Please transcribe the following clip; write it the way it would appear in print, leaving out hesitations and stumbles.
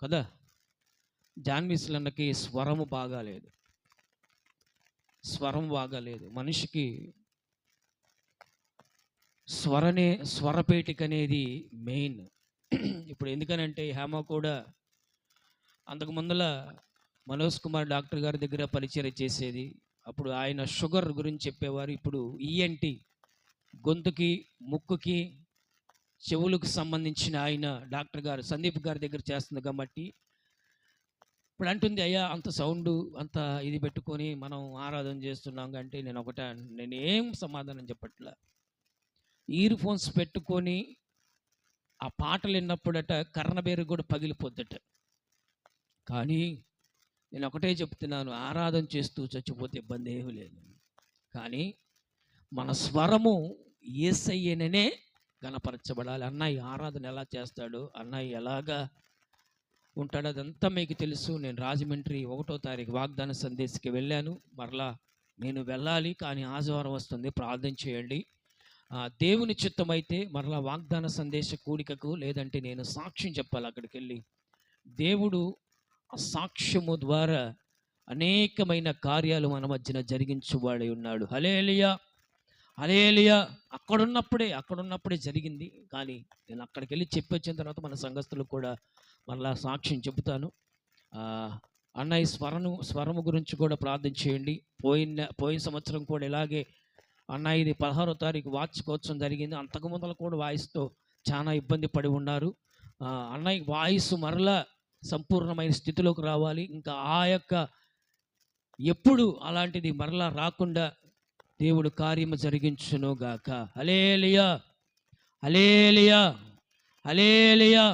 కదా. జాన్విస్లన్నకి స్వరం బాగాలేదు. మనిషికి స్వరపేటిక అనేది మెయిన్. ఇప్పుడు ఎందుకనంటే హేమ కూడా అంతకు ముందల మనోజ్ కుమార్ డాక్టర్ గారి దగ్గర పరిచయం చేసేది. అప్పుడు ఆయన షుగర్ గురించి చెప్పేవారు. ఇప్పుడు ఈఎన్టీ గొంతుకి, ముక్కుకి, చెవులకు సంబంధించిన ఆయన డాక్టర్ గారు సందీప్ గారి దగ్గర చేస్తుంది కాబట్టి ఇప్పుడు అంటుంది, అయ్యా అంత సౌండ్ అంత ఇది పెట్టుకొని మనం ఆరాధన చేస్తున్నాం అంటే నేనేం సమాధానం చెప్పట్లా. ఇయర్ ఫోన్స్ పెట్టుకొని ఆ పాటలు విన్నప్పుడట కర్ణబేరు కూడా పగిలిపోద్దట. కానీ నేను ఒకటే చెప్తున్నాను, ఆరాధన చేస్తూ చచ్చిపోతే ఇబ్బంది ఏమీ లేదు. కానీ మన స్వరము యేసయ్యనే గణపరచబడాలి. అన్నయ్య ఆరాధన ఎలా చేస్తాడు, అన్నయ్య ఎలాగా ఉంటాడు, అదంతా మీకు తెలుసు. నేను రాజమండ్రి 1వ తారీఖు వాగ్దాన సందేశకి వెళ్ళాను. మరలా నేను వెళ్ళాలి, కానీ ఆదివారం వస్తుంది, ప్రార్థన చేయండి. దేవుని చిత్తమైతే మరలా వాగ్దాన సందేశ కూడికకు, లేదంటే నేను సాక్ష్యం చెప్పాలి అక్కడికి వెళ్ళి. దేవుడు ఆ సాక్ష్యము ద్వారా అనేకమైన కార్యాలు మన మధ్యన జరిగించువాడై ఉన్నాడు. హల్లెలూయా, హల్లెలూయా. అక్కడున్నప్పుడే జరిగింది. కానీ నేను అక్కడికి వెళ్ళి చెప్పి వచ్చిన తర్వాత మన సంఘస్థులకు కూడా మరలా సాక్ష్యం చెబుతాను. అన్నయ్య స్వరము గురించి కూడా ప్రార్థన చేయండి. పోయిన సంవత్సరం కూడా ఇలాగే అన్నయ్య ఇది 16వ తారీఖు వార్షికోత్సవం జరిగింది. అంతకు ముందర కూడా వాయిస్తో చాలా ఇబ్బంది పడి ఉన్నారు. అన్నయ్య వాయిస్ మరలా సంపూర్ణమైన స్థితిలోకి రావాలి. ఇంకా ఎప్పుడు అలాంటిది మరలా రాకుండా దేవుడు కార్యము జరిగించును గాక. హల్లెలూయా, హల్లెలూయా, హల్లెలూయా.